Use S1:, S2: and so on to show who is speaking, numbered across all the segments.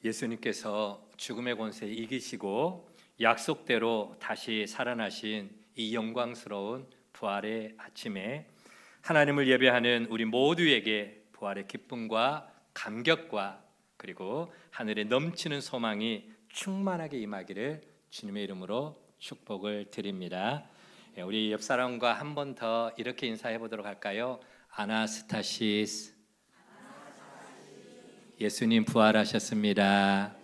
S1: 예수님께서 죽음의 권세 이기시고 약속대로 다시 살아나신 이 영광스러운 부활의 아침에 하나님을 예배하는 우리 모두에게 부활의 기쁨과 감격과 그리고 하늘에 넘치는 소망이 충만하게 임하기를 주님의 이름으로 축복을 드립니다. 우리 옆 사람과 한 번 더 이렇게 인사해 보도록 할까요? 아나스타시스. 예수님 부활하셨습니다.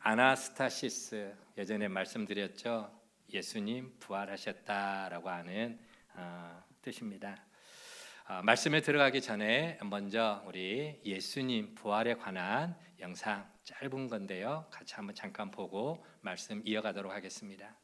S1: 아나스타시스, 예전에 말씀드렸죠. 예수님 부활하셨다라고 하는 뜻입니다. 말씀에 들어가기 전에 먼저 우리 예수님 부활에 관한 영상 짧은 건데요, 같이 한번 잠깐 보고 말씀 이어가도록 하겠습니다.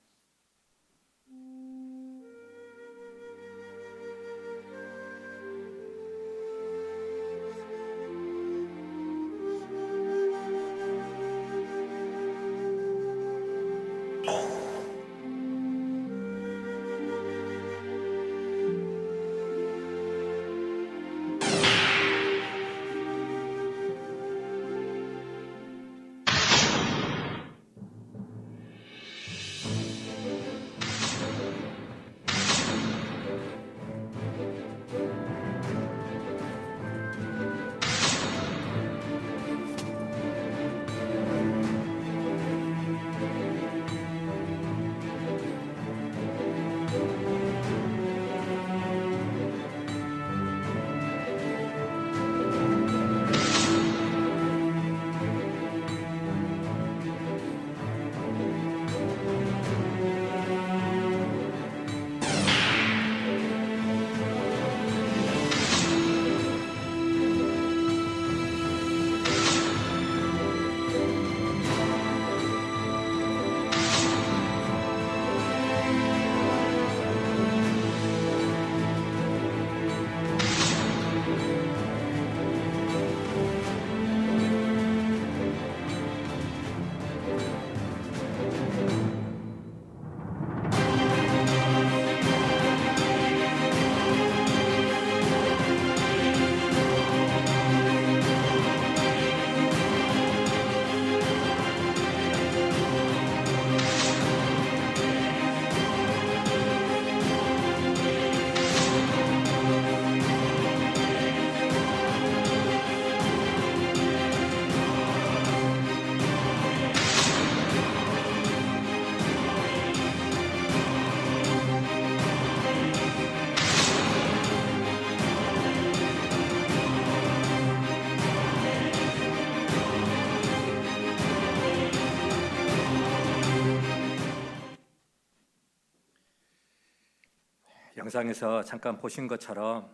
S1: 영상에서 잠깐 보신 것처럼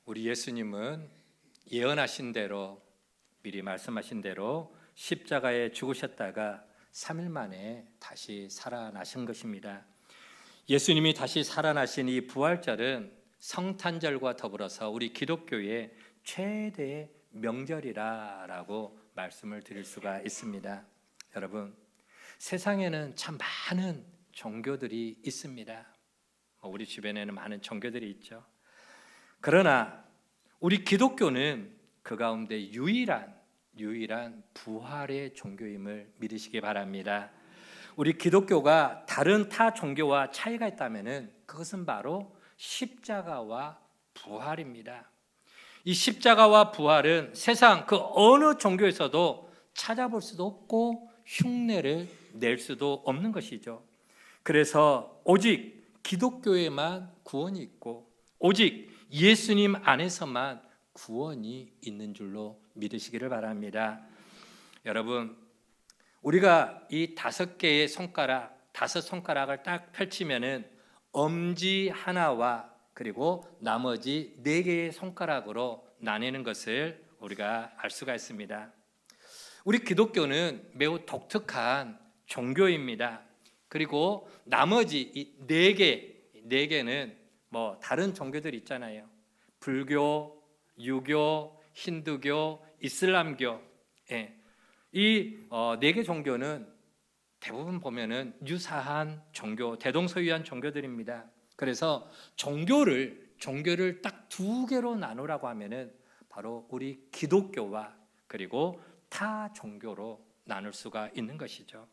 S1: 우리 예수님은 예언하신 대로, 미리 말씀하신 대로 십자가에 죽으셨다가 3일 만에 다시 살아나신 것입니다. 예수님이 다시 살아나신 이 부활절은 성탄절과 더불어서 우리 기독교의 최대의 명절이라고 말씀을 드릴 수가 있습니다. 여러분, 세상에는 참 많은 종교들이 있습니다. 우리 주변에는 많은 종교들이 있죠. 그러나 우리 기독교는 그 가운데 유일한 부활의 종교임을 믿으시기 바랍니다. 우리 기독교가 다른 타 종교와 차이가 있다면 그것은 바로 십자가와 부활입니다. 이 십자가와 부활은 세상 그 어느 종교에서도 찾아볼 수도 없고 흉내를 낼 수도 없는 것이죠. 그래서 오직 기독교에만 구원이 있고 오직 예수님 안에서만 구원이 있는 줄로 믿으시기를 바랍니다. 여러분, 우리가 이 5개의 손가락, 5손가락을 딱 펼치면은 엄지 하나와 그리고 나머지 4개의 손가락으로 나뉘는 것을 우리가 알 수가 있습니다. 우리 기독교는 매우 독특한 종교입니다. 그리고 나머지 이 4개는 뭐 다른 종교들 있잖아요. 불교, 유교, 힌두교, 이슬람교. 이 4개 종교는 대부분 보면은 유사한 종교, 대동소이한 종교들입니다. 그래서 종교를 딱 2개로 나누라고 하면은 바로 우리 기독교와 그리고 타 종교로 나눌 수가 있는 것이죠.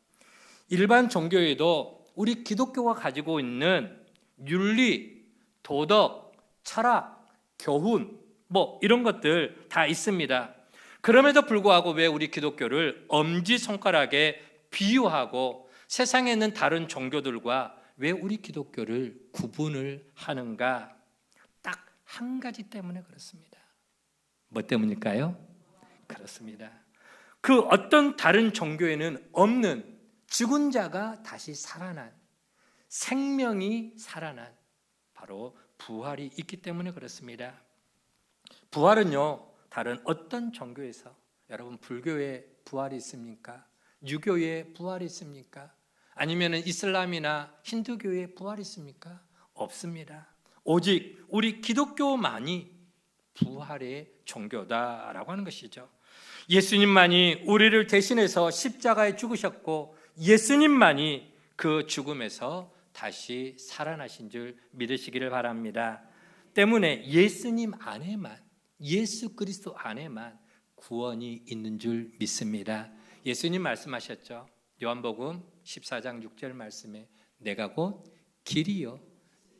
S1: 일반 종교에도 우리 기독교가 가지고 있는 윤리, 도덕, 철학, 교훈 이런 것들 다 있습니다. 그럼에도 불구하고 왜 우리 기독교를 엄지손가락에 비유하고 세상에 있는 다른 종교들과 왜 우리 기독교를 구분을 하는가? 딱 한 가지 때문에 그렇습니다. 뭐 때문일까요? 그렇습니다. 그 어떤 다른 종교에는 없는 죽은 자가 다시 살아난, 생명이 살아난 바로 부활이 있기 때문에 그렇습니다. 부활은요, 다른 어떤 종교에서, 여러분 불교에 부활이 있습니까? 유교에 부활이 있습니까? 아니면 이슬람이나 힌두교에 부활이 있습니까? 없습니다. 오직 우리 기독교만이 부활의 종교다라고 하는 것이죠. 예수님만이 우리를 대신해서 십자가에 죽으셨고 예수님만이 그 죽음에서 다시 살아나신 줄 믿으시기를 바랍니다. 때문에 예수님 안에만, 예수 그리스도 안에만 구원이 있는 줄 믿습니다. 예수님 말씀하셨죠. 요한복음 14장 6절 말씀에 내가 곧 길이요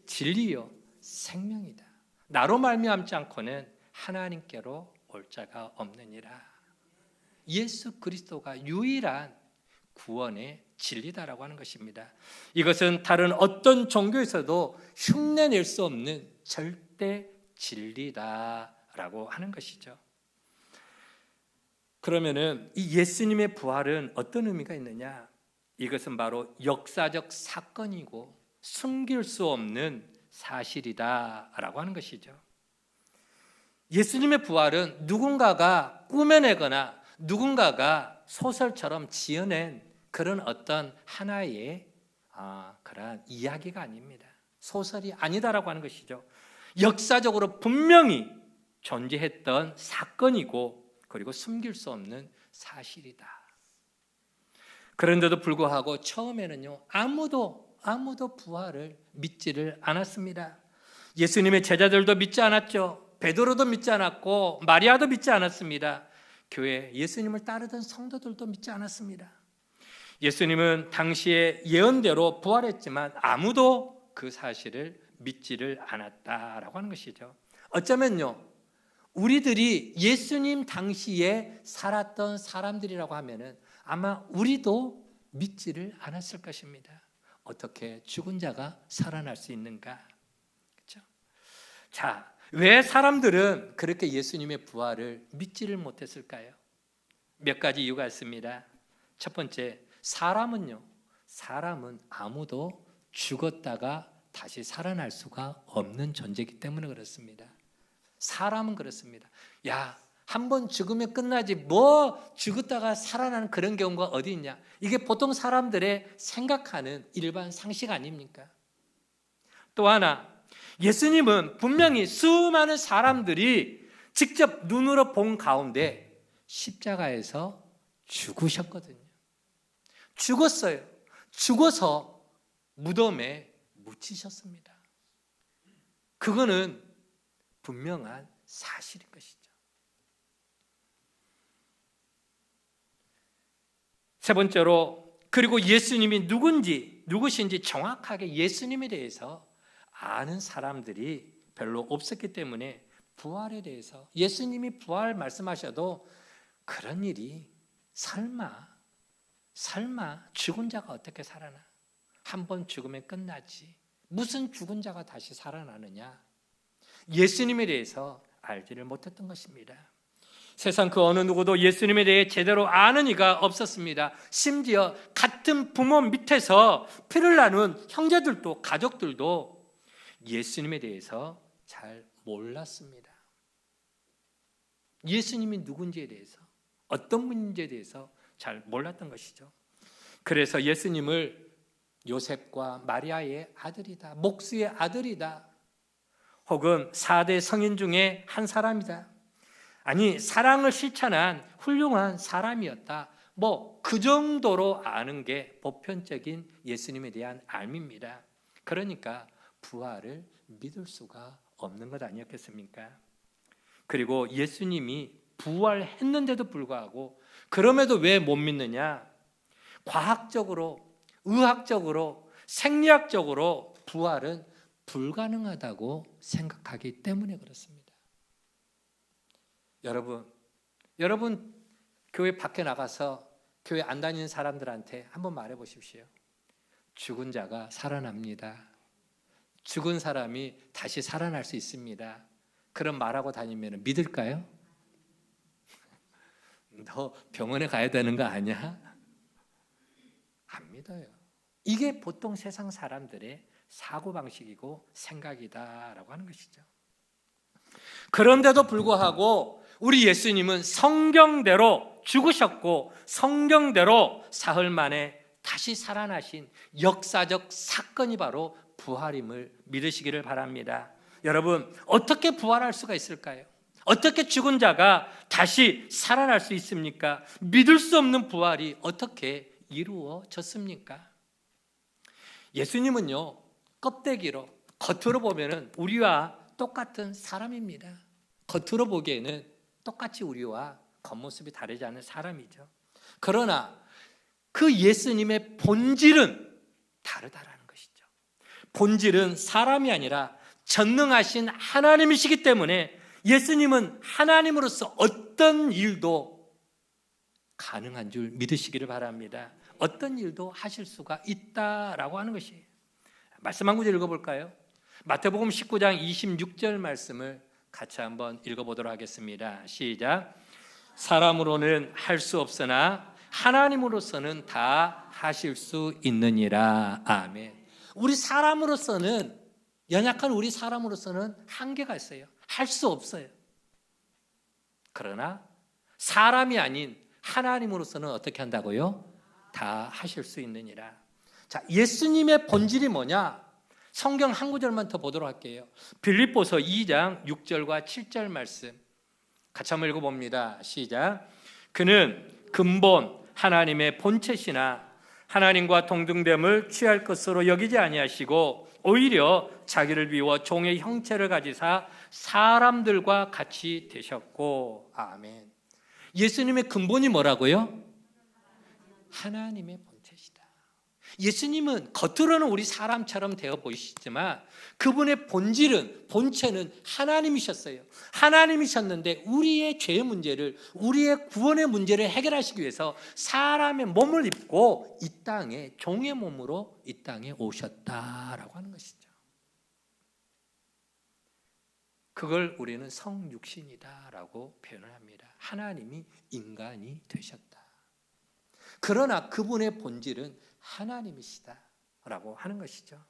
S1: 진리요 생명이다. 나로 말미암지 않고는 하나님께로 올 자가 없느니라. 예수 그리스도가 유일한 구원의 진리다라고 하는 것입니다. 이것은 다른 어떤 종교에서도 흉내낼 수 없는 절대 진리다라고 하는 것이죠. 그러면은 이 예수님의 부활은 어떤 의미가 있느냐? 이것은 바로 역사적 사건이고 숨길 수 없는 사실이다라고 하는 것이죠. 예수님의 부활은 누군가가 꾸며내거나 누군가가 소설처럼 지어낸 그런 어떤 하나의 그런 이야기가 아닙니다. 소설이 아니다라고 하는 것이죠. 역사적으로 분명히 존재했던 사건이고 그리고 숨길 수 없는 사실이다. 그런데도 불구하고 처음에는요, 아무도 부활을 믿지를 않았습니다. 예수님의 제자들도 믿지 않았죠. 베드로도 믿지 않았고 마리아도 믿지 않았습니다. 교회 예수님을 따르던 성도들도 믿지 않았습니다. 예수님은 당시의 예언대로 부활했지만 아무도 그 사실을 믿지를 않았다라고 하는 것이죠. 어쩌면요, 우리들이 예수님 당시에 살았던 사람들이라고 하면은 아마 우리도 믿지를 않았을 것입니다. 어떻게 죽은 자가 살아날 수 있는가? 그렇죠? 자, 왜 사람들은 그렇게 예수님의 부활을 믿지를 못했을까요? 몇 가지 이유가 있습니다. 첫 번째, 사람은 아무도 죽었다가 다시 살아날 수가 없는 존재이기 때문에 그렇습니다. 사람은 그렇습니다. 야, 한번 죽으면 끝나지 뭐 죽었다가 살아나는 그런 경우가 어디 있냐? 이게 보통 사람들의 생각하는 일반 상식 아닙니까? 또 하나, 예수님은 분명히 수많은 사람들이 직접 눈으로 본 가운데 십자가에서 죽으셨거든요. 죽었어요. 죽어서 무덤에 묻히셨습니다. 그거는 분명한 사실인 것이죠. 세 번째로, 그리고 예수님이 누구신지 정확하게 예수님에 대해서 아는 사람들이 별로 없었기 때문에 부활에 대해서 예수님이 부활 말씀하셔도 그런 일이 설마 죽은 자가 어떻게 살아나? 한번 죽으면 끝나지. 무슨 죽은 자가 다시 살아나느냐? 예수님에 대해서 알지를 못했던 것입니다. 세상 그 어느 누구도 예수님에 대해 제대로 아는 이가 없었습니다. 심지어 같은 부모 밑에서 피를 나눈 형제들도 가족들도 예수님에 대해서 잘 몰랐습니다. 예수님이 누군지에 대해서, 어떤 분인지에 대해서 잘 몰랐던 것이죠. 그래서 예수님을 요셉과 마리아의 아들이다, 목수의 아들이다, 혹은 4대 성인 중에 한 사람이다, 아니 사랑을 실천한 훌륭한 사람이었다, 그 정도로 아는 게 보편적인 예수님에 대한 알미입니다. 그러니까 부활을 믿을 수가 없는 것 아니었겠습니까? 그리고 예수님이 부활했는데도 불구하고 그럼에도 왜 못 믿느냐? 과학적으로, 의학적으로, 생리학적으로 부활은 불가능하다고 생각하기 때문에 그렇습니다. 여러분 교회 밖에 나가서 교회 안 다니는 사람들한테 한번 말해 보십시오. 죽은 자가 살아납니다. 죽은 사람이 다시 살아날 수 있습니다. 그런 말하고 다니면 믿을까요? 너 병원에 가야 되는 거 아니야? 안 믿어요. 이게 보통 세상 사람들의 사고방식이고 생각이다라고 하는 것이죠. 그런데도 불구하고 우리 예수님은 성경대로 죽으셨고 성경대로 사흘 만에 다시 살아나신 역사적 사건이 바로 부활임을 믿으시기를 바랍니다. 여러분, 어떻게 부활할 수가 있을까요? 어떻게 죽은 자가 다시 살아날 수 있습니까? 믿을 수 없는 부활이 어떻게 이루어졌습니까? 예수님은요, 껍데기로 겉으로 보면은 우리와 똑같은 사람입니다. 겉으로 보기에는 똑같이 우리와 겉모습이 다르지 않은 사람이죠. 그러나 그 예수님의 본질은 다르다라는 것이죠. 본질은 사람이 아니라 전능하신 하나님이시기 때문에 예수님은 하나님으로서 어떤 일도 가능한 줄 믿으시기를 바랍니다. 어떤 일도 하실 수가 있다라고 하는 것이에요. 말씀 한 구절 읽어볼까요? 마태복음 19장 26절 말씀을 같이 한번 읽어보도록 하겠습니다. 시작. 사람으로는 할 수 없으나 하나님으로서는 다 하실 수 있느니라. 아멘. 우리 사람으로서는, 연약한 우리 사람으로서는 한계가 있어요. 할 수 없어요. 그러나 사람이 아닌 하나님으로서는 어떻게 한다고요? 다 하실 수 있느니라. 자, 예수님의 본질이 뭐냐? 성경 한 구절만 더 보도록 할게요. 빌립보서 2장 6절과 7절 말씀 같이 한번 읽어봅니다. 시작. 그는 근본 하나님의 본체시나 하나님과 동등됨을 취할 것으로 여기지 아니하시고 오히려 자기를 비워 종의 형체를 가지사 사람들과 같이 되셨고. 아멘. 예수님의 근본이 뭐라고요? 하나님의 본체시다. 예수님은 겉으로는 우리 사람처럼 되어 보이시지만 그분의 본체는 하나님이셨어요. 하나님이셨는데 우리의 죄의 문제를, 우리의 구원의 문제를 해결하시기 위해서 사람의 몸을 입고 이 땅에, 종의 몸으로 이 땅에 오셨다라고 하는 것이죠. 그걸 우리는 성육신이다라고 표현을 합니다. 하나님이 인간이 되셨다. 그러나 그분의 본질은 하나님이시다라고 하는 것이죠.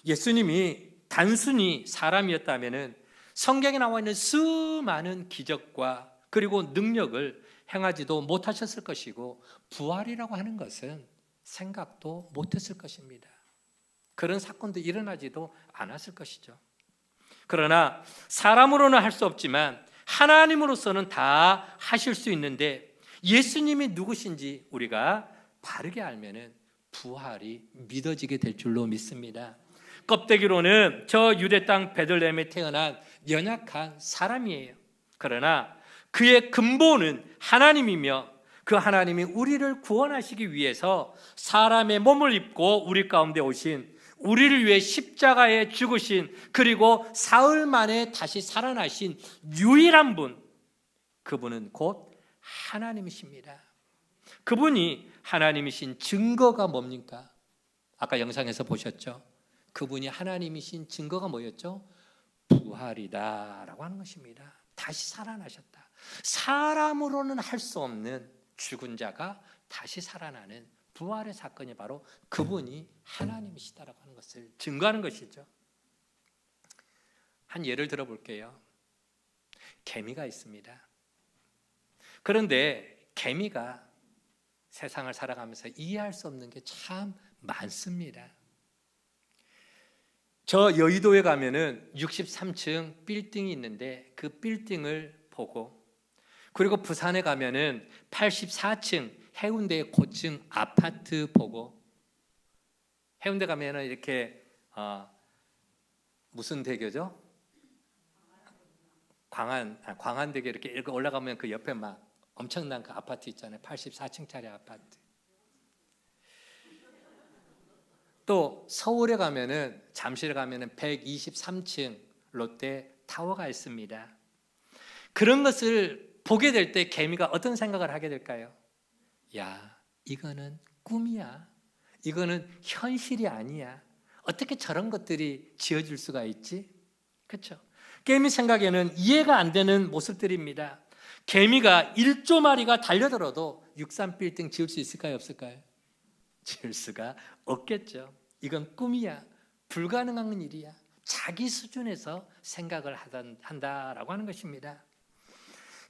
S1: 예수님이 단순히 사람이었다면 성경에 나와 있는 수많은 기적과 그리고 능력을 행하지도 못하셨을 것이고 부활이라고 하는 것은 생각도 못했을 것입니다. 그런 사건도 일어나지도 않았을 것이죠. 그러나 사람으로는 할 수 없지만 하나님으로서는 다 하실 수 있는데 예수님이 누구신지 우리가 바르게 알면은 부활이 믿어지게 될 줄로 믿습니다. 껍데기로는 저 유대 땅 베들레헴에 태어난 연약한 사람이에요. 그러나 그의 근본은 하나님이며 그 하나님이 우리를 구원하시기 위해서 사람의 몸을 입고 우리 가운데 오신, 우리를 위해 십자가에 죽으신, 그리고 사흘 만에 다시 살아나신 유일한 분, 그분은 곧 하나님이십니다. 그분이 하나님이신 증거가 뭡니까? 아까 영상에서 보셨죠? 그분이 하나님이신 증거가 뭐였죠? 부활이다라고 하는 것입니다. 다시 살아나셨다. 사람으로는 할 수 없는 죽은 자가 다시 살아나는 부활의 사건이 바로 그분이 하나님이시다라고 하는 것을 증거하는 것이죠. 한 예를 들어볼게요. 개미가 있습니다. 그런데 개미가 세상을 살아가면서 이해할 수 없는 게 참 많습니다. 저 여의도에 가면은 63층 빌딩이 있는데 그 빌딩을 보고, 그리고 부산에 가면은 84층 해운대의 고층 아파트 보고, 해운대 가면은 이렇게 무슨 대교죠? 광안대교 이렇게 올라가면 그 옆에 막 엄청난 그 아파트 있잖아요. 84층짜리 아파트. 또 서울에 가면은, 잠실에 가면은 123층 롯데 타워가 있습니다. 그런 것을 보게 될 때 개미가 어떤 생각을 하게 될까요? 야, 이거는 꿈이야. 이거는 현실이 아니야. 어떻게 저런 것들이 지어질 수가 있지? 그렇죠? 개미 생각에는 이해가 안 되는 모습들입니다. 개미가 1조 마리가 달려들어도 63빌딩 지을 수 있을까요? 없을까요? 지을 수가 없겠죠. 이건 꿈이야. 불가능한 일이야. 자기 수준에서 생각을 한다라고 하는 것입니다.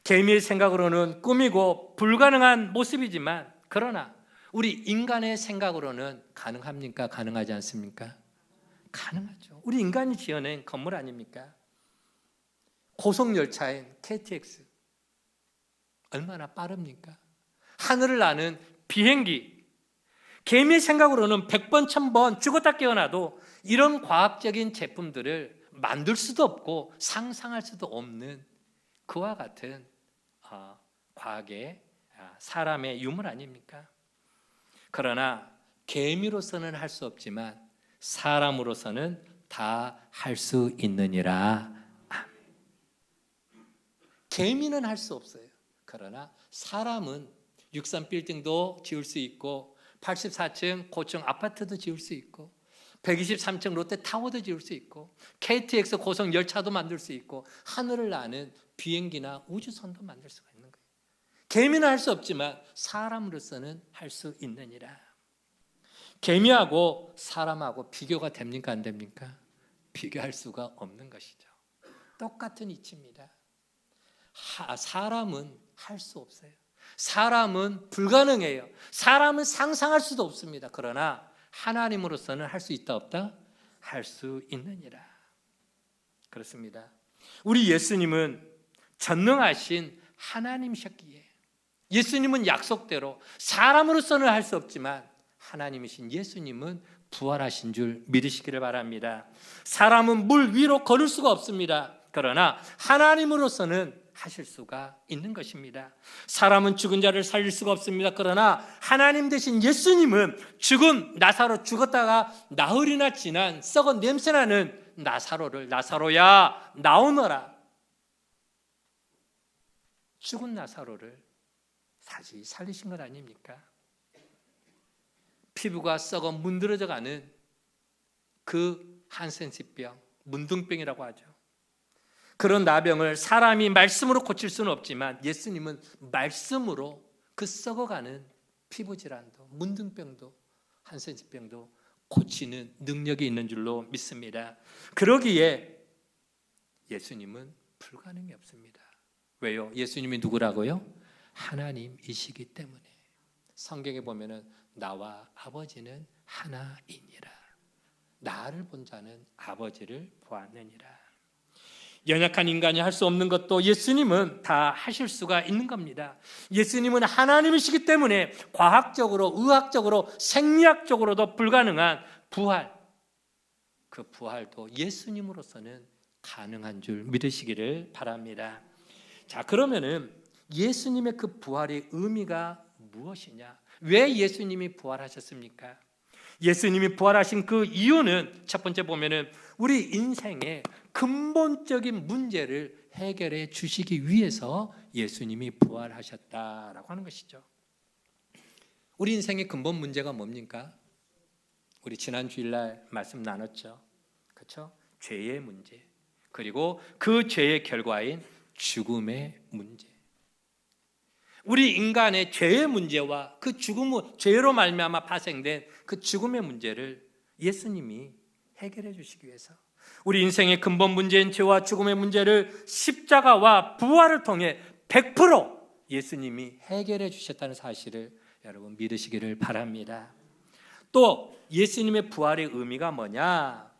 S1: 개미의 생각으로는 꿈이고 불가능한 모습이지만, 그러나 우리 인간의 생각으로는 가능합니까? 가능하지 않습니까? 가능하죠. 우리 인간이 지어낸 건물 아닙니까? 고속열차인 KTX 얼마나 빠릅니까? 하늘을 나는 비행기, 개미의 생각으로는 100번 1000번 죽었다 깨어나도 이런 과학적인 제품들을 만들 수도 없고 상상할 수도 없는 그와 같은 과학의 사람의 유물 아닙니까? 그러나 개미로서는 할 수 없지만 사람으로서는 다 할 수 있느니라. 개미는 할 수 없어요. 그러나 사람은 63빌딩도 지을 수 있고 84층 고층 아파트도 지을 수 있고 123층 롯데 타워도 지을 수 있고 KTX 고속 열차도 만들 수 있고 하늘을 나는 비행기나 우주선도 만들 수가 있는 거예요. 개미는 할 수 없지만 사람으로서는 할 수 있느니라. 개미하고 사람하고 비교가 됩니까? 안 됩니까? 비교할 수가 없는 것이죠. 똑같은 이치입니다. 사람은 할 수 없어요. 사람은 불가능해요. 사람은 상상할 수도 없습니다. 그러나 하나님으로서는 할 수 있다 없다? 할 수 있느니라. 그렇습니다. 우리 예수님은 전능하신 하나님이셨기에, 예수님은 약속대로 사람으로서는 할 수 없지만 하나님이신 예수님은 부활하신 줄 믿으시기를 바랍니다. 사람은 물 위로 걸을 수가 없습니다. 그러나 하나님으로서는 하실 수가 있는 것입니다. 사람은 죽은 자를 살릴 수가 없습니다. 그러나 하나님 되신 예수님은 죽은 나사로, 죽었다가 나흘이나 지난 썩은 냄새나는 나사로를, 나사로야 나오너라, 죽은 나사로를 다시 살리신 것 아닙니까? 피부가 썩어 문드러져가는 그 한센시병, 문둥병이라고 하죠. 그런 나병을 사람이 말씀으로 고칠 수는 없지만 예수님은 말씀으로 그 썩어가는 피부질환도, 문둥병도, 한센시병도 고치는 능력이 있는 줄로 믿습니다. 그러기에 예수님은 불가능이 없습니다. 왜요? 예수님이 누구라고요? 하나님이시기 때문에. 성경에 보면은 나와 아버지는 하나이니라. 나를 본 자는 아버지를 보았느니라. 연약한 인간이 할 수 없는 것도 예수님은 다 하실 수가 있는 겁니다. 예수님은 하나님이시기 때문에 과학적으로, 의학적으로, 생리학적으로도 불가능한 부활, 그 부활도 예수님으로서는 가능한 줄 믿으시기를 바랍니다. 자, 그러면은 예수님의 그 부활의 의미가 무엇이냐? 왜 예수님이 부활하셨습니까? 예수님이 부활하신 그 이유는 첫 번째 보면은 우리 인생의 근본적인 문제를 해결해 주시기 위해서 예수님이 부활하셨다라고 하는 것이죠. 우리 인생의 근본 문제가 뭡니까? 우리 지난 주일날 말씀 나눴죠. 그렇죠? 죄의 문제, 그리고 그 죄의 결과인 죽음의 문제. 우리 인간의 죄의 문제와 그 죽음의, 죄로 말미암아 파생된 그 죽음의 문제를 예수님이 해결해 주시기 위해서 우리 인생의 근본 문제인 죄와 죽음의 문제를 십자가와 부활을 통해 100% 예수님이 해결해 주셨다는 사실을 여러분 믿으시기를 바랍니다. 또 예수님의 부활의 의미가 뭐냐?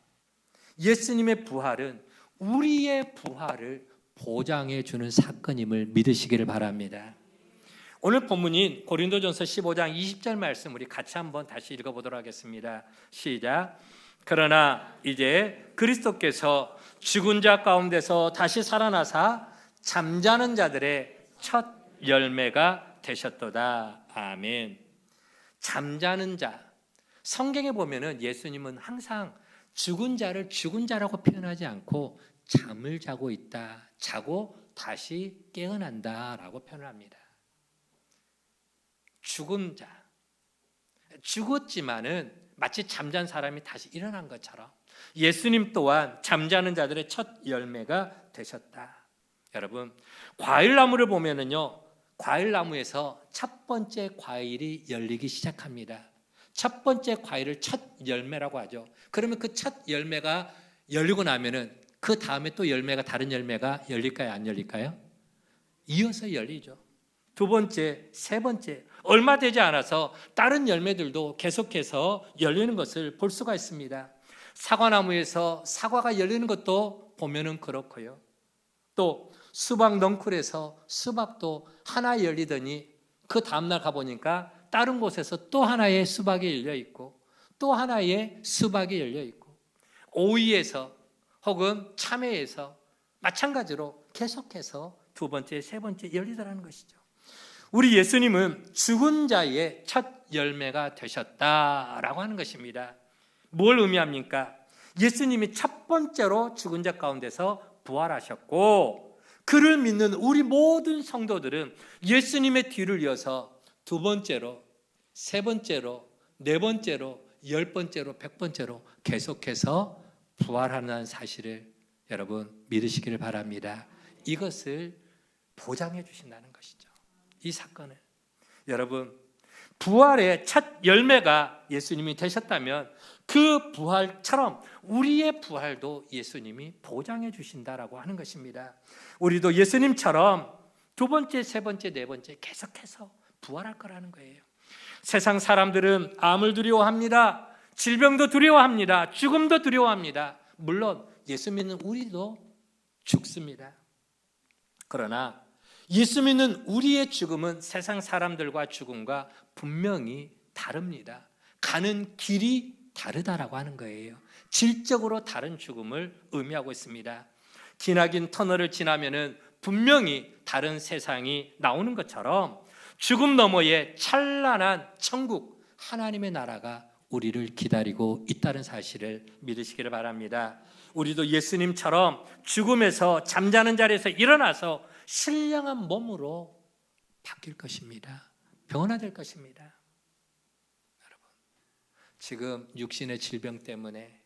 S1: 예수님의 부활은 우리의 부활을 보장해 주는 사건임을 믿으시기를 바랍니다. 오늘 본문인 고린도전서 15장 20절 말씀 우리 같이 한번 다시 읽어보도록 하겠습니다. 시작. 그러나 이제 그리스도께서 죽은 자 가운데서 다시 살아나사 잠자는 자들의 첫 열매가 되셨도다. 아멘. 잠자는 자. 성경에 보면은 예수님은 항상 죽은 자를 죽은 자라고 표현하지 않고 잠을 자고 있다, 자고 다시 깨어난다라고 표현합니다. 죽은 자, 죽었지만은 마치 잠잔 사람이 다시 일어난 것처럼 예수님 또한 잠자는 자들의 첫 열매가 되셨다. 여러분, 과일나무를 보면은요, 과일나무에서 첫 번째 과일이 열리기 시작합니다. 첫 번째 과일을 첫 열매라고 하죠. 그러면 그 첫 열매가 열리고 나면은 그 다음에 또 열매가, 다른 열매가 열릴까요? 안 열릴까요? 이어서 열리죠. 두 번째, 세 번째, 얼마 되지 않아서 다른 열매들도 계속해서 열리는 것을 볼 수가 있습니다. 사과나무에서 사과가 열리는 것도 보면은 그렇고요. 또 수박 넝쿨에서 수박도 하나 열리더니 그 다음날 가보니까 다른 곳에서 또 하나의 수박이 열려 있고 또 하나의 수박이 열려 있고, 오이에서 혹은 참외에서 마찬가지로 계속해서 두 번째, 세 번째 열리더라는 것이죠. 우리 예수님은 죽은 자의 첫 열매가 되셨다라고 하는 것입니다. 뭘 의미합니까? 예수님이 첫 번째로 죽은 자 가운데서 부활하셨고, 그를 믿는 우리 모든 성도들은 예수님의 뒤를 이어서 두 번째로, 세 번째로, 네 번째로, 열 번째로, 백 번째로 계속해서 부활하는 사실을 여러분 믿으시기를 바랍니다. 이것을 보장해 주신다는 것이죠. 이 사건을. 여러분, 부활의 첫 열매가 예수님이 되셨다면 그 부활처럼 우리의 부활도 예수님이 보장해 주신다라고 하는 것입니다. 우리도 예수님처럼 두 번째, 세 번째, 네 번째 계속해서 부활할 거라는 거예요. 세상 사람들은 암을 두려워합니다. 질병도 두려워합니다. 죽음도 두려워합니다. 물론 예수 믿는 우리도 죽습니다. 그러나 예수 믿는 우리의 죽음은 세상 사람들과 죽음과 분명히 다릅니다. 가는 길이 다르다라고 하는 거예요. 질적으로 다른 죽음을 의미하고 있습니다. 기나긴 터널을 지나면은 분명히 다른 세상이 나오는 것처럼 죽음 너머에 찬란한 천국, 하나님의 나라가 우리를 기다리고 있다는 사실을 믿으시기를 바랍니다. 우리도 예수님처럼 죽음에서 잠자는 자리에서 일어나서 신령한 몸으로 바뀔 것입니다. 변화될 것입니다. 여러분, 지금 육신의 질병 때문에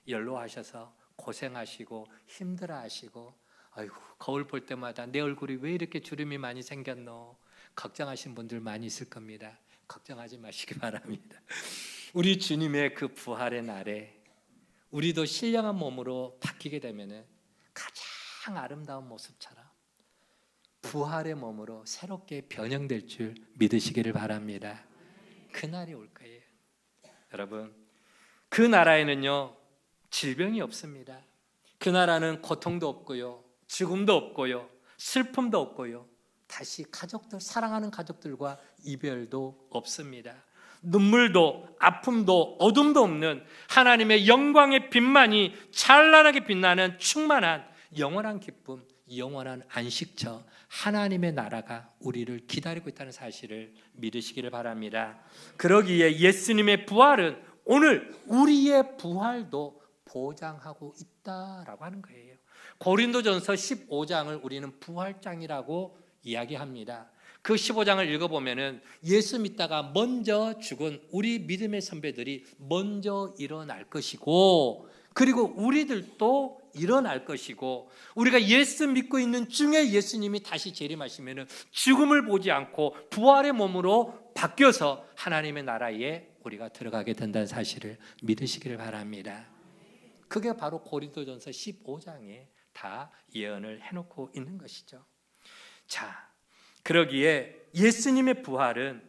S1: 연로하셔서 고생하시고 힘들어하시고, 아이고 거울 볼 때마다 내 얼굴이 왜 이렇게 주름이 많이 생겼노, 걱정하신 분들 많이 있을 겁니다. 걱정하지 마시기 바랍니다. 우리 주님의 그 부활의 날에 우리도 신령한 몸으로 바뀌게 되면 가장 아름다운 모습처럼 부활의 몸으로 새롭게 변형될 줄 믿으시기를 바랍니다. 그날이 올 거예요. 여러분, 그 나라에는요 질병이 없습니다. 그 나라는 고통도 없고요, 죽음도 없고요, 슬픔도 없고요, 다시 가족들, 사랑하는 가족들과 이별도 없습니다. 눈물도 아픔도 어둠도 없는 하나님의 영광의 빛만이 찬란하게 빛나는 충만한 영원한 기쁨, 영원한 안식처, 하나님의 나라가 우리를 기다리고 있다는 사실을 믿으시기를 바랍니다. 그러기에 예수님의 부활은 오늘 우리의 부활도 보장하고 있다라고 하는 거예요. 고린도전서 15장을 우리는 부활장이라고 이야기합니다. 그 15장을 읽어보면은 예수 믿다가 먼저 죽은 우리 믿음의 선배들이 먼저 일어날 것이고, 그리고 우리들도 일어날 것이고, 우리가 예수 믿고 있는 중에 예수님이 다시 재림하시면은 죽음을 보지 않고 부활의 몸으로 바뀌어서 하나님의 나라에 우리가 들어가게 된다는 사실을 믿으시기를 바랍니다. 그게 바로 고린도전서 15장에 다 예언을 해놓고 있는 것이죠. 자, 그러기에 예수님의 부활은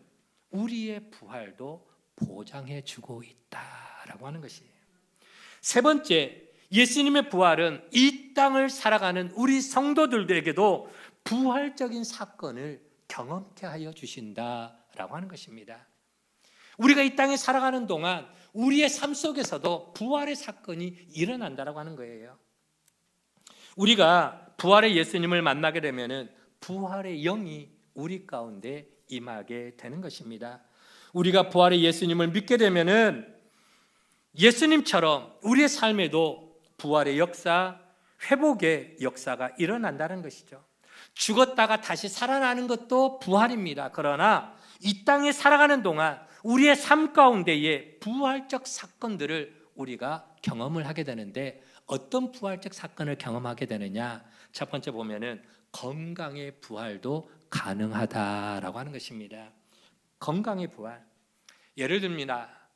S1: 우리의 부활도 보장해 주고 있다라고 하는 것이에요. 세 번째, 예수님의 부활은 이 땅을 살아가는 우리 성도들에게도 부활적인 사건을 경험케 하여 주신다라고 하는 것입니다. 우리가 이 땅에 살아가는 동안 우리의 삶 속에서도 부활의 사건이 일어난다라고 하는 거예요. 우리가 부활의 예수님을 만나게 되면은 부활의 영이 우리 가운데 임하게 되는 것입니다. 우리가 부활의 예수님을 믿게 되면은 예수님처럼 우리의 삶에도 부활의 역사, 회복의 역사가 일어난다는 것이죠. 죽었다가 다시 살아나는 것도 부활입니다. 그러나 이 땅에 살아가는 동안 우리의 삶 가운데에 부활적 사건들을 우리가 경험을 하게 되는데, 어떤 부활적 사건을 경험하게 되느냐? 첫 번째 보면은 건강의 부활도 가능하다라고 하는 것입니다. 건강의 부활. 예를 듭니다.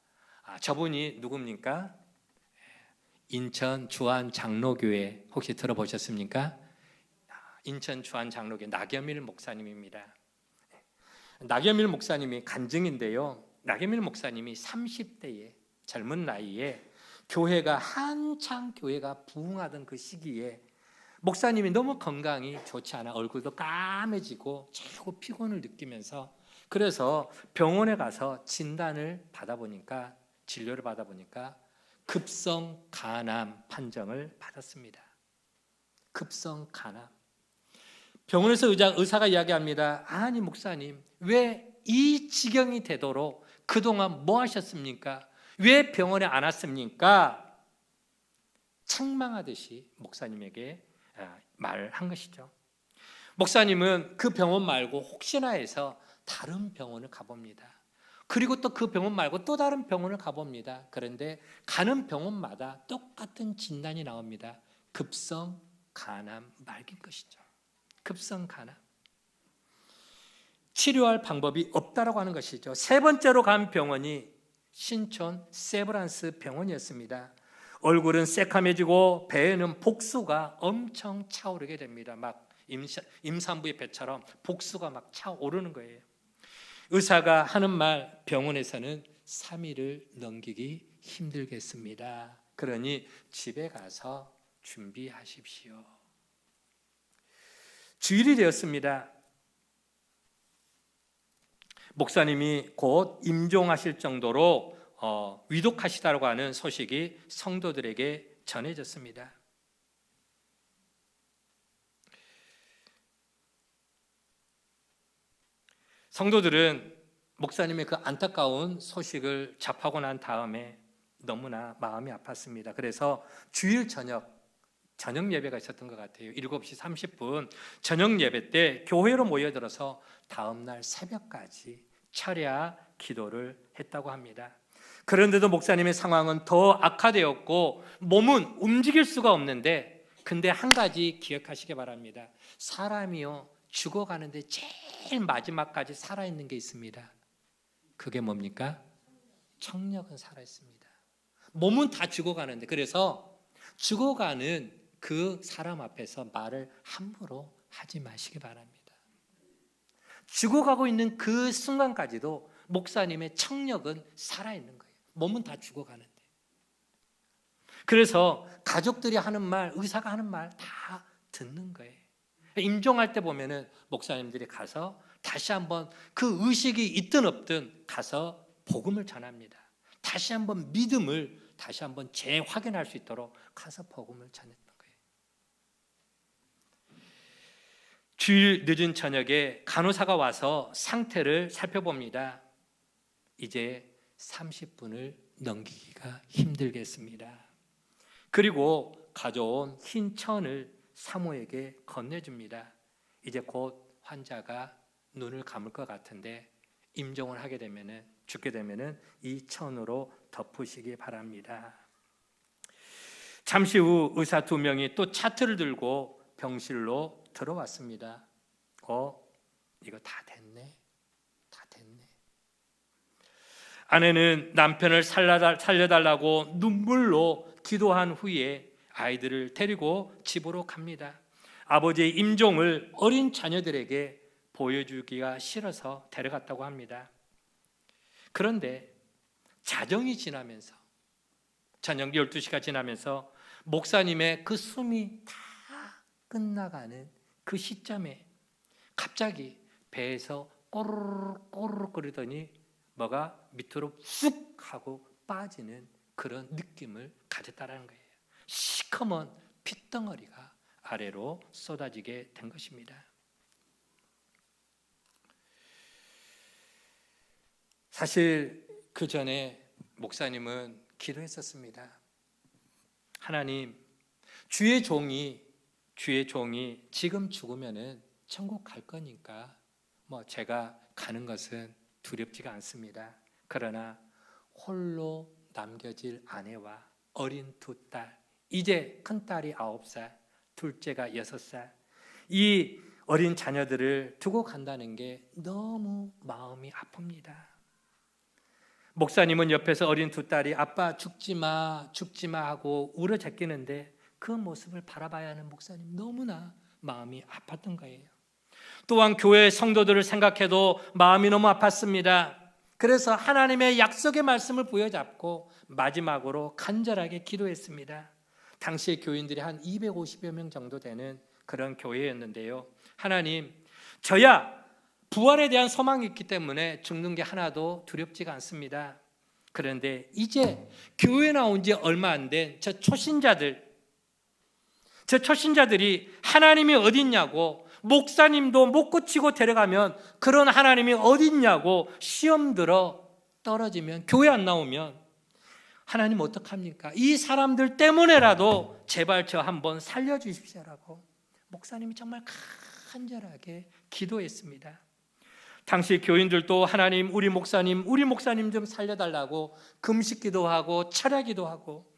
S1: 저분이 누굽니까? 인천 주안 장로교회 혹시 들어보셨습니까? 인천 주안 장로교회 나겸일 목사님입니다. 나겸일 목사님이 간증인데요. 나겸일 목사님이 30대에 젊은 나이에 교회가 한창 교회가 부흥하던 그 시기에 목사님이 너무 건강이 좋지 않아 얼굴도 까매지고 자꾸 피곤을 느끼면서, 그래서 병원에 가서 진단을 받아보니까, 진료를 받아보니까 급성 간암 판정을 받았습니다. 급성 간암. 병원에서 의사가 이야기합니다. 아니 목사님, 왜 이 지경이 되도록 그동안 뭐 하셨습니까? 왜 병원에 안 왔습니까? 책망하듯이 목사님에게 말한 것이죠. 목사님은 그 병원 말고 혹시나 해서 다른 병원을 가봅니다. 그리고 또 그 병원 말고 또 다른 병원을 가봅니다. 그런데 가는 병원마다 똑같은 진단이 나옵니다. 급성 간암 말기인 것이죠. 급성 간암. 치료할 방법이 없다라고 하는 것이죠. 세 번째로 간 병원이 신촌 세브란스 병원이었습니다. 얼굴은 새카매지고 배에는 복수가 엄청 차오르게 됩니다. 막 임산부의 배처럼 복수가 막 차오르는 거예요. 의사가 하는 말, 병원에서는 3일을 넘기기 힘들겠습니다. 그러니 집에 가서 준비하십시오. 주일이 되었습니다. 목사님이 곧 임종하실 정도로 위독하시다고 하는 소식이 성도들에게 전해졌습니다. 성도들은 목사님의 그 안타까운 소식을 접하고 난 다음에 너무나 마음이 아팠습니다. 그래서 주일 저녁 예배가 있었던 것 같아요. 7시 30분 저녁 예배 때 교회로 모여들어서 다음날 새벽까지 철야 기도를 했다고 합니다. 그런데도 목사님의 상황은 더 악화되었고 몸은 움직일 수가 없는데, 근데 한 가지 기억하시기 바랍니다. 사람이요, 죽어가는데 제일 마지막까지 살아있는 게 있습니다. 그게 뭡니까? 청력은 살아있습니다. 몸은 다 죽어가는데, 그래서 죽어가는 그 사람 앞에서 말을 함부로 하지 마시기 바랍니다. 죽어가고 있는 그 순간까지도 목사님의 청력은 살아있는 거예요. 몸은 다 죽어가는데. 그래서 가족들이 하는 말, 의사가 하는 말 다 듣는 거예요. 임종할 때 보면은 목사님들이 가서 다시 한번 그 의식이 있든 없든 가서 복음을 전합니다. 다시 한번 믿음을 다시 한번 재확인할 수 있도록 가서 복음을 전했던 거예요. 주일 늦은 저녁에 간호사가 와서 상태를 살펴봅니다. 이제 30분을 넘기기가 힘들겠습니다. 그리고 가져온 흰 천을 사모에게 건네줍니다. 이제 곧 환자가 눈을 감을 것 같은데 임종을 하게 되면은, 죽게 되면은 이 천으로 덮으시기 바랍니다. 잠시 후 의사 2명이 또 차트를 들고 병실로 들어왔습니다. 이거 다 됐네. 아내는 남편을 살려달라고 눈물로 기도한 후에 아이들을 데리고 집으로 갑니다. 아버지의 임종을 어린 자녀들에게 보여주기가 싫어서 데려갔다고 합니다. 그런데 자정이 지나면서, 저녁 12시가 지나면서 목사님의 그 숨이 다 끝나가는 그 시점에 갑자기 배에서 꼬르륵 꼬르륵 거리더니 뭐가 밑으로 쑥 하고 빠지는 그런 느낌을 가졌다는 거예요. 시커먼 핏덩어리가 아래로 쏟아지게 된 것입니다. 사실 그 전에 목사님은 기도했었습니다. 하나님, 주의 종이 지금 죽으면은 천국 갈 거니까 제가 가는 것은 두렵지가 않습니다. 그러나 홀로 남겨질 아내와 어린 두 딸, 이제 큰딸이 9살, 둘째가 6살, 이 어린 자녀들을 두고 간다는 게 너무 마음이 아픕니다. 목사님은 옆에서 어린 두 딸이 아빠 죽지 마 하고 울어 제끼는데 그 모습을 바라봐야 하는 목사님, 너무나 마음이 아팠던 거예요. 또한 교회 성도들을 생각해도 마음이 너무 아팠습니다. 그래서 하나님의 약속의 말씀을 부여잡고 마지막으로 간절하게 기도했습니다. 당시에 교인들이 한 250여 명 정도 되는 그런 교회였는데요. 하나님, 저야 부활에 대한 소망이 있기 때문에 죽는 게 하나도 두렵지가 않습니다. 그런데 이제 교회 나온 지 얼마 안 된 저 초신자들이 하나님이 어디 있냐고, 목사님도 못 고치고 데려가면 그런 하나님이 어디 있냐고 시험 들어 떨어지면, 교회 안 나오면 하나님 어떡합니까? 이 사람들 때문에라도 제발 저 한번 살려주십시오라고 목사님이 정말 간절하게 기도했습니다. 당시 교인들도 하나님, 우리 목사님 좀 살려달라고 금식기도 하고 철야기도 하고,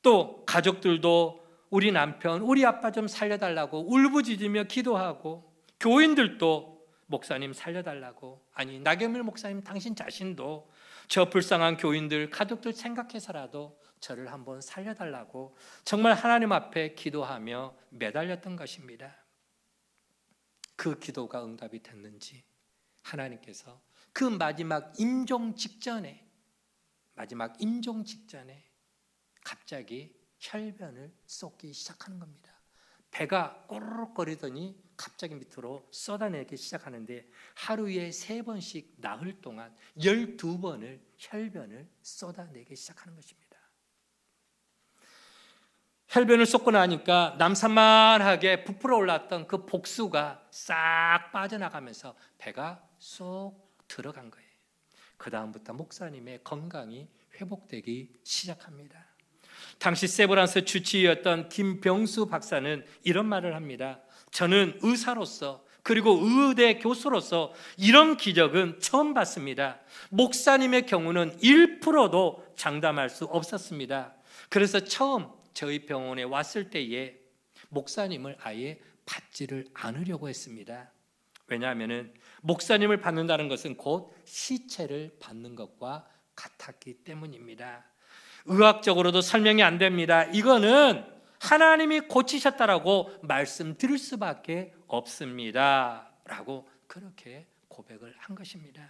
S1: 또 가족들도 우리 남편, 우리 아빠 좀 살려달라고 울부짖으며 기도하고, 교인들도 목사님 살려달라고, 아니 나경일 목사님 당신 자신도 저 불쌍한 교인들, 가족들 생각해서라도 저를 한번 살려달라고 정말 하나님 앞에 기도하며 매달렸던 것입니다. 그 기도가 응답이 됐는지 하나님께서 그 마지막 임종 직전에 갑자기 혈변을 쏟기 시작하는 겁니다. 배가 꼬르륵거리더니 갑자기 밑으로 쏟아내기 시작하는데 하루에 3번씩 나흘 동안 12번을 혈변을 쏟아내기 시작하는 것입니다. 혈변을 쏟고 나니까 남산만하게 부풀어 올랐던 그 복수가 싹 빠져나가면서 배가 쏙 들어간 거예요. 그 다음부터 목사님의 건강이 회복되기 시작합니다. 당시 세브란스 주치의였던 김병수 박사는 이런 말을 합니다. 저는 의사로서 그리고 의대 교수로서 이런 기적은 처음 봤습니다. 목사님의 경우는 1%도 장담할 수 없었습니다. 그래서 처음 저희 병원에 왔을 때에 목사님을 아예 받지를 않으려고 했습니다. 왜냐하면 목사님을 받는다는 것은 곧 시체를 받는 것과 같았기 때문입니다. 의학적으로도 설명이 안 됩니다. 이거는 하나님이 고치셨다라고 말씀드릴 수밖에 없습니다 라고 그렇게 고백을 한 것입니다.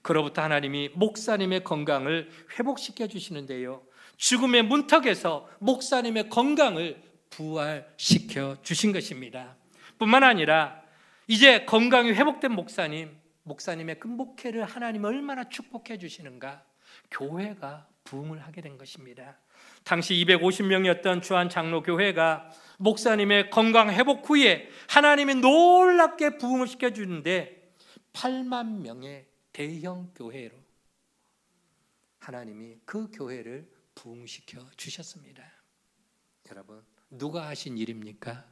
S1: 그로부터 하나님이 목사님의 건강을 회복시켜 주시는데요, 죽음의 문턱에서 목사님의 건강을 부활시켜 주신 것입니다. 뿐만 아니라 이제 건강이 회복된 목사님의 그 목회를 하나님이 얼마나 축복해 주시는가, 교회가 부흥을 하게 된 것입니다. 당시 250명이었던 주한 장로 교회가 목사님의 건강 회복 후에 하나님이 놀랍게 부흥을 시켜주는데 8만 명의 대형 교회로 하나님이 그 교회를 부흥시켜 주셨습니다. 여러분, 누가 하신 일입니까?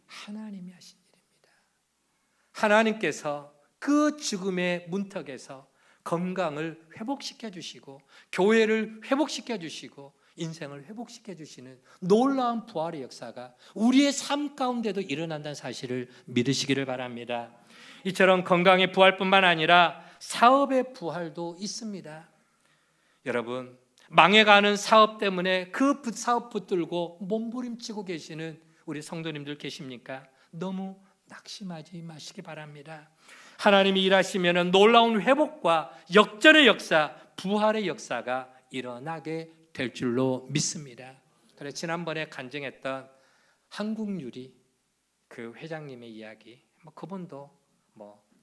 S1: 하나님이 하신 일입니다. 하나님께서 그 죽음의 문턱에서 건강을 회복시켜 주시고 교회를 회복시켜 주시고 인생을 회복시켜 주시는 놀라운 부활의 역사가 우리의 삶 가운데도 일어난다는 사실을 믿으시기를 바랍니다. 이처럼 건강의 부활뿐만 아니라 사업의 부활도 있습니다. 여러분, 망해가는 사업 때문에 그 사업 붙들고 몸부림치고 계시는 우리 성도님들 계십니까? 너무 낙심하지 마시기 바랍니다. 하나님이 일하시면 놀라운 회복과 역전의 역사, 부활의 역사가 일어나게 될 줄로 믿습니다. 그래서 지난번에 간증했던 한국유리 그 회장님의 이야기, 그분도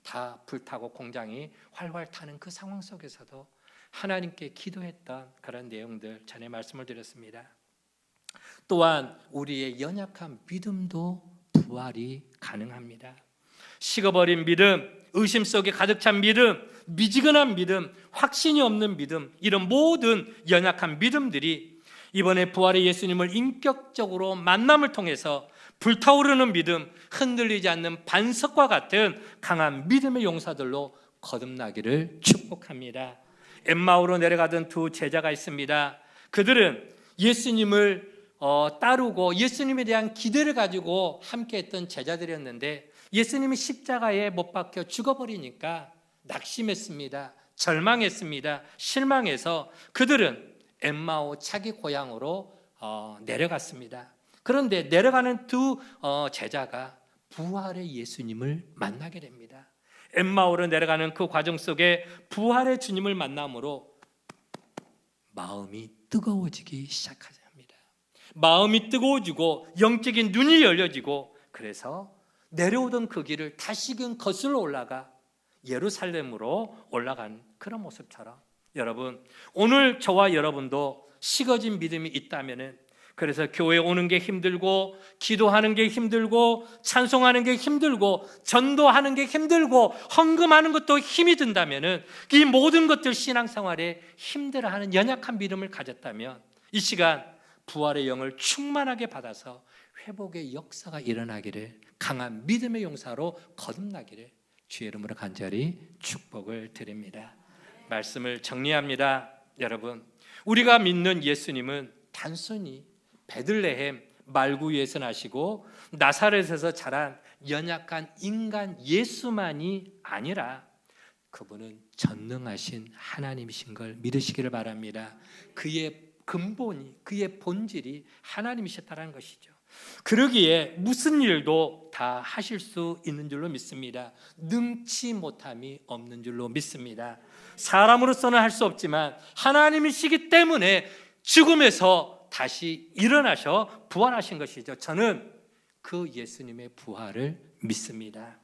S1: 다 불타고 공장이 활활 타는 그 상황 속에서도 하나님께 기도했던 그런 내용들 전에 말씀을 드렸습니다. 또한 우리의 연약한 믿음도 부활이 가능합니다. 식어버린 믿음, 의심 속에 가득 찬 믿음, 미지근한 믿음, 확신이 없는 믿음, 이런 모든 연약한 믿음들이 이번에 부활의 예수님을 인격적으로 만남을 통해서 불타오르는 믿음, 흔들리지 않는 반석과 같은 강한 믿음의 용사들로 거듭나기를 축복합니다. 엠마오로 내려가던 두 제자가 있습니다. 그들은 예수님을 따르고 예수님에 대한 기대를 가지고 함께했던 제자들이었는데 예수님이 십자가에 못 박혀 죽어버리니까 낙심했습니다. 절망했습니다. 실망해서 그들은 엠마오 자기 고향으로 내려갔습니다. 그런데 내려가는 두 제자가 부활의 예수님을 만나게 됩니다. 엠마오로 내려가는 그 과정 속에 부활의 주님을 만남으로 마음이 뜨거워지기 시작합니다. 마음이 뜨거워지고 영적인 눈이 열려지고 그래서 내려오던 그 길을 다시금 거슬러 올라가 예루살렘으로 올라간 그런 모습처럼 여러분, 오늘 저와 여러분도 식어진 믿음이 있다면은, 그래서 교회 오는 게 힘들고 기도하는 게 힘들고 찬송하는 게 힘들고 전도하는 게 힘들고 헌금하는 것도 힘이 든다면은, 이 모든 것들 신앙생활에 힘들어하는 연약한 믿음을 가졌다면 이 시간 부활의 영을 충만하게 받아서 회복의 역사가 일어나기를, 강한 믿음의 용사로 거듭나기를 주의 이름으로 간절히 축복을 드립니다. 말씀을 정리합니다. 여러분, 우리가 믿는 예수님은 단순히 베들레헴 말구유에서 나시고 나사렛에서 자란 연약한 인간 예수만이 아니라 그분은 전능하신 하나님이신 걸 믿으시기를 바랍니다. 그의 근본이, 그의 본질이 하나님이셨다는 것이죠. 그러기에 무슨 일도 다 하실 수 있는 줄로 믿습니다. 능치 못함이 없는 줄로 믿습니다. 사람으로서는 할 수 없지만 하나님이시기 때문에 죽음에서 다시 일어나셔 부활하신 것이죠. 저는 그 예수님의 부활을 믿습니다.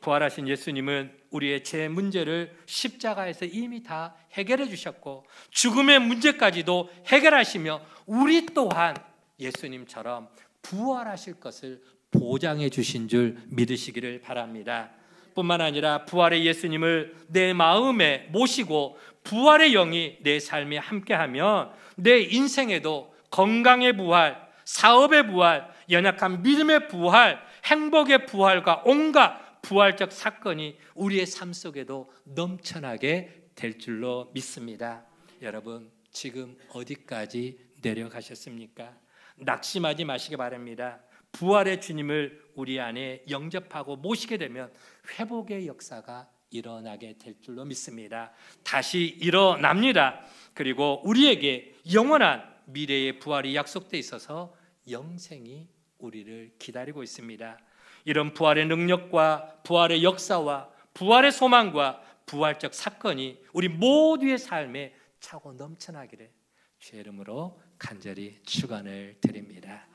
S1: 부활하신 예수님은 우리의 죄 문제를 십자가에서 이미 다 해결해 주셨고 죽음의 문제까지도 해결하시며 우리 또한 예수님처럼 부활하실 것을 보장해 주신 줄 믿으시기를 바랍니다. 뿐만 아니라 부활의 예수님을 내 마음에 모시고 부활의 영이 내 삶에 함께하면 내 인생에도 건강의 부활, 사업의 부활, 연약한 믿음의 부활, 행복의 부활과 온갖 부활적 사건이 우리의 삶 속에도 넘쳐나게 될 줄로 믿습니다. 여러분, 지금 어디까지 내려가셨습니까? 낙심하지 마시기 바랍니다. 부활의 주님을 우리 안에 영접하고 모시게 되면 회복의 역사가 일어나게 될 줄로 믿습니다. 다시 일어납니다. 그리고 우리에게 영원한 미래의 부활이 약속돼 있어서 영생이 우리를 기다리고 있습니다. 이런 부활의 능력과 부활의 역사와 부활의 소망과 부활적 사건이 우리 모두의 삶에 차고 넘쳐나기를 주의 이름으로 간절히 축원을 드립니다.